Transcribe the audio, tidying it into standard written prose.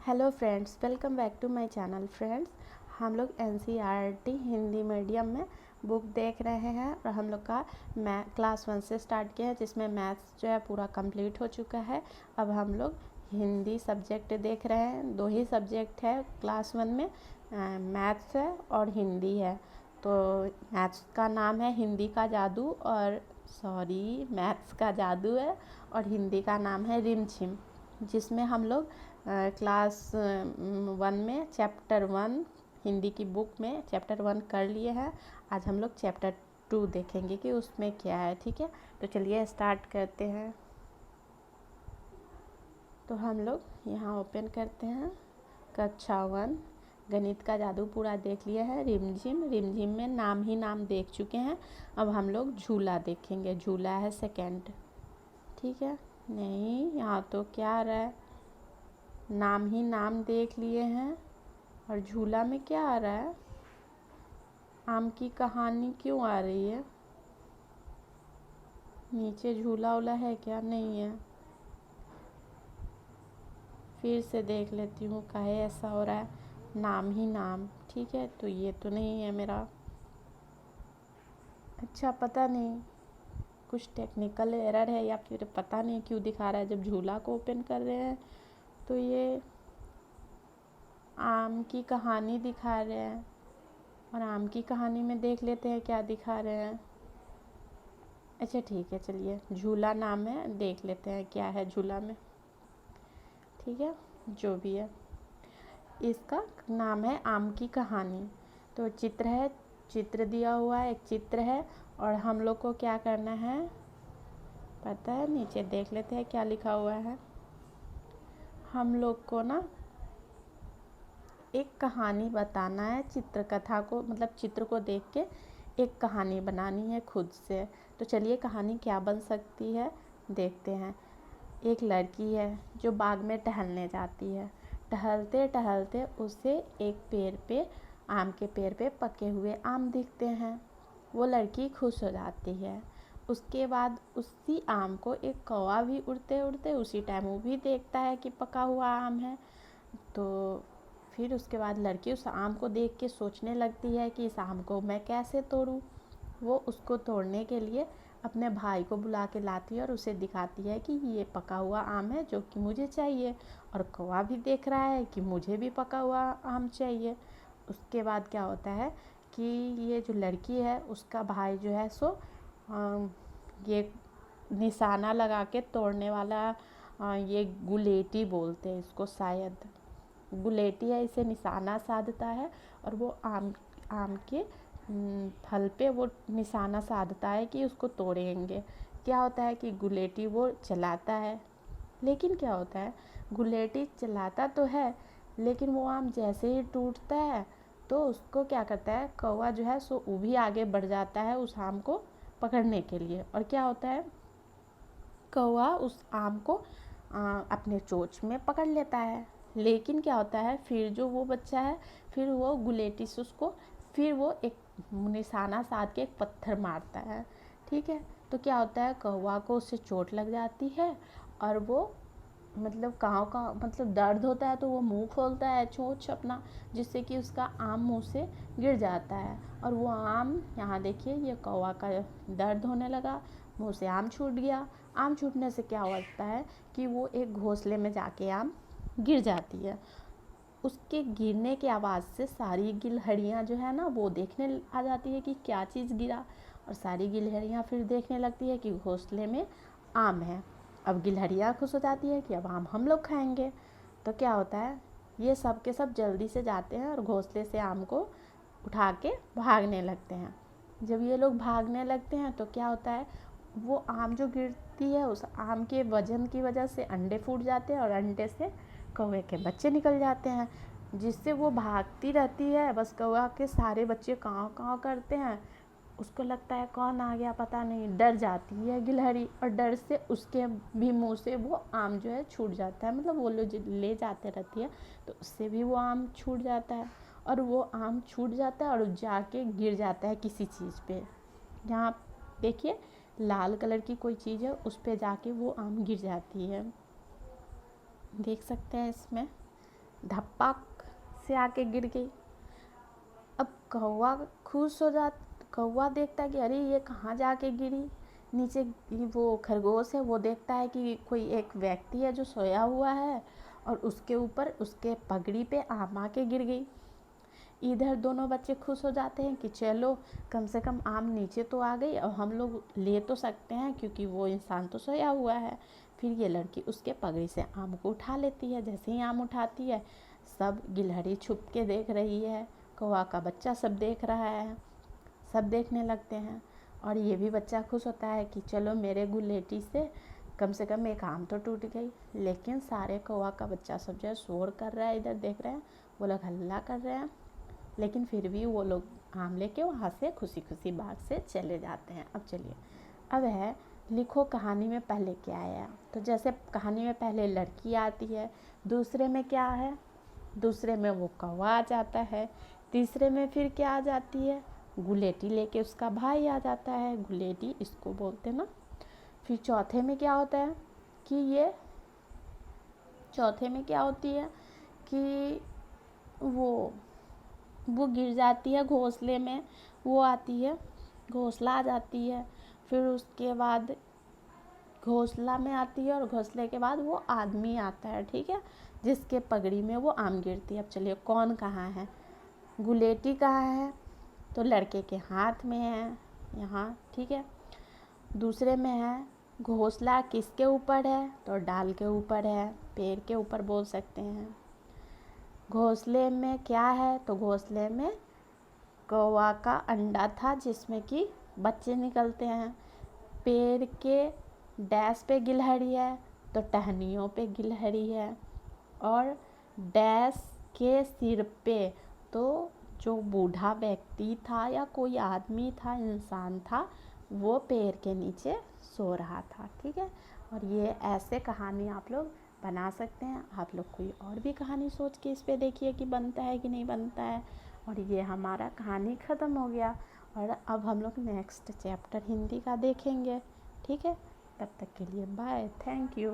Hello friends, welcome back to my channel. Friends, हम लोग NCERT Hindi medium में book देख रहे हैं और हम लोग का क्लास 1 से स्टार्ट किया है, जिसमें मैथ्स जो है पूरा कंप्लीट हो चुका है। अब हम लोग हिंदी सब्जेक्ट देख रहे हैं। 2 ही सब्जेक्ट है क्लास 1 में, मैथ्स है और हिंदी है। तो मैथ्स का नाम है हिंदी का जादू मैथ्स का जादू है, और हिंदी का नाम है रिमझिम, जिसमें हम लोग क्लास 1 में चैप्टर 1 हिंदी की बुक में चैप्टर 1 कर लिए हैं। आज हम लोग चैप्टर 2 देखेंगे कि उसमें क्या है। ठीक है, तो चलिए स्टार्ट करते हैं। तो हम लोग यहाँ ओपन करते हैं। कक्षा 1 गणित का जादू पूरा देख लिया है। रिमझिम में नाम ही नाम देख चुके हैं। अब हम लोग झूला देखेंगे। झूला है सेकेंड। ठीक है, नहीं यहाँ तो क्या आ रहा है, नाम ही नाम देख लिए हैं और झूला में क्या आ रहा है, आम की कहानी क्यों आ रही है। नीचे झूला उला है क्या? नहीं है। फिर से देख लेती हूँ काहे ऐसा हो रहा है। नाम ही नाम, ठीक है, तो ये तो नहीं है मेरा। अच्छा, पता नहीं कुछ टेक्निकल एरर है या फिर पता नहीं क्यों दिखा रहा है। जब झूला को ओपन कर रहे हैं तो ये आम की कहानी दिखा रहे हैं, और आम की कहानी में देख लेते हैं क्या दिखा रहे हैं। अच्छा ठीक है, चलिए झूला नाम है, देख लेते हैं क्या है झूला में। ठीक है, जो भी है, इसका नाम है आम की कहानी। तो चित्र है, चित्र दिया हुआ है, एक चित्र है, और हम लोग को क्या करना है पता है। नीचे देख लेते हैं क्या लिखा हुआ है। हम लोग को ना एक कहानी बताना है, चित्रकथा को, मतलब चित्र को देख के एक कहानी बनानी है खुद से। तो चलिए कहानी क्या बन सकती है देखते हैं। एक लड़की है जो बाग में टहलने जाती है। टहलते टहलते उसे एक पेड़ पे, आम के पेड़ पे पके हुए आम दिखते हैं। वो लड़की खुश हो जाती है। उसके बाद उसी आम को एक कौवा भी उड़ते उड़ते उसी टाइम वो भी देखता है कि पका हुआ आम है। तो फिर उसके बाद लड़की उस आम को देख के सोचने लगती है कि इस आम को मैं कैसे तोड़ूं। वो उसको तोड़ने के लिए अपने भाई को बुला के लाती है और उसे दिखाती है कि ये पका हुआ आम है जो कि मुझे चाहिए, और कौवा भी देख रहा है कि मुझे भी पका हुआ आम चाहिए। उसके बाद क्या होता है कि ये जो लड़की है उसका भाई जो है सो ये निशाना लगा के तोड़ने वाला, ये गुलेटी बोलते हैं इसको, शायद गुलेटी है, इसे निशाना साधता है और वो आम के फल पे वो निशाना साधता है कि उसको तोड़ेंगे। क्या होता है कि गुलेटी वो चलाता है, लेकिन क्या होता है गुलेटी चलाता तो है, लेकिन वो आम जैसे ही टूटता है तो उसको क्या करता है, कौवा जो है सो वो भी आगे बढ़ जाता है उस आम को पकड़ने के लिए। और क्या होता है, कौवा उस आम को अपने चोंच में पकड़ लेता है। लेकिन क्या होता है, फिर जो वो बच्चा है, फिर वो गुलेटी से उसको, फिर वो एक निशाना साध के एक पत्थर मारता है। ठीक है, तो क्या होता है, कौवा को उससे चोट लग जाती है और वो मतलब मतलब दर्द होता है तो वो मुंह खोलता है चोंच अपना, जिससे कि उसका आम मुंह से गिर जाता है। और वो आम, यहाँ देखिए, ये कौवा का दर्द होने लगा, मुंह से आम छूट गया। आम छूटने से क्या होता है कि वो एक घोंसले में जाके आम गिर जाती है। उसके गिरने की आवाज़ से सारी गिलहरियाँ जो है ना वो देखने आ जाती है कि क्या चीज़ गिरा, और सारी गिलहरियाँ फिर देखने लगती है कि घोंसले में आम है। अब गिलहरियाँ खुश हो जाती है कि अब आम हम लोग खाएंगे। तो क्या होता है, ये सब के सब जल्दी से जाते हैं और घोंसले से आम को उठा के भागने लगते हैं। जब ये लोग भागने लगते हैं तो क्या होता है, वो आम जो गिरती है उस आम के वजन की वजह से अंडे फूट जाते हैं और अंडे से कौवे के बच्चे निकल जाते हैं, जिससे वो भागती रहती है। बस कौवा के सारे बच्चे काँव काँव करते हैं। उसको लगता है कौन आ गया पता नहीं, डर जाती है गिलहरी, और डर से उसके भी मुंह से वो आम जो है छूट जाता है। मतलब वो लोग ले जाते रहती है तो उससे भी वो आम छूट जाता है, और वो आम छूट जाता है और जाके गिर जाता है किसी चीज़ पे। यहाँ देखिए लाल कलर की कोई चीज़ है, उस पे जाके वो आम गिर जाती है, देख सकते हैं इसमें। धप्पक से आके गिर गई। अब कौवा खुश हो कौवा देखता है कि अरे ये कहाँ जाके गिरी। नीचे वो खरगोश है, वो देखता है कि कोई एक व्यक्ति है जो सोया हुआ है और उसके ऊपर उसके पगड़ी पे आम आके गिर गई। इधर दोनों बच्चे खुश हो जाते हैं कि चलो कम से कम आम नीचे तो आ गई, और हम लोग ले तो सकते हैं क्योंकि वो इंसान तो सोया हुआ है। फिर ये लड़की उसके पगड़ी से आम को उठा लेती है। जैसे ही आम उठाती है, सब गिलहरी छुप के देख रही है, कौवा का बच्चा सब देख रहा है, सब देखने लगते हैं। और ये भी बच्चा खुश होता है कि चलो मेरे गुलेटी से कम एक आम तो टूट गई। लेकिन सारे कौवा का बच्चा सब जो है शोर कर रहा है, इधर देख रहे हैं, वो लोग हल्ला कर रहे हैं। लेकिन फिर भी वो लोग आम लेके वहाँ से खुशी खुशी बाग से चले जाते हैं। अब चलिए, अब है लिखो कहानी में पहले क्या आया। तो जैसे कहानी में पहले लड़की आती है, दूसरे में क्या है, दूसरे में वो कौवा आ जाता है, तीसरे में फिर क्या आ जाती है, गुलेटी लेके उसका भाई आ जाता है, गुलेटी इसको बोलते ना। फिर चौथे में क्या होता है कि ये चौथे में क्या होती है कि वो गिर जाती है घोंसले में, वो आती है, घोंसला आ जाती है। फिर उसके बाद घोंसला में आती है और घोंसले के बाद वो आदमी आता है, ठीक है, जिसके पगड़ी में वो आम गिरती है। अब चलिए कौन कहाँ है, गुलेटी कहाँ है, तो लड़के के हाथ में है यहाँ, ठीक है। दूसरे में है घोंसला किसके ऊपर है, तो डाल के ऊपर है, पेड़ के ऊपर बोल सकते हैं। घोंसले में क्या है, तो घोंसले में कौवा का अंडा था जिसमें कि बच्चे निकलते हैं। पेड़ के डैश पे गिलहरी है, तो टहनियों पे गिलहरी है। और डैश के सिर पे, तो जो बूढ़ा व्यक्ति था या कोई आदमी था, इंसान था, वो पेड़ के नीचे सो रहा था, ठीक है। और ये ऐसे कहानी आप लोग बना सकते हैं। आप लोग कोई और भी कहानी सोच के इस पे देखिए कि बनता है कि नहीं बनता है। और ये हमारा कहानी ख़त्म हो गया, और अब हम लोग नेक्स्ट चैप्टर हिंदी का देखेंगे, ठीक है। तब तक के लिए बाय, थैंक यू।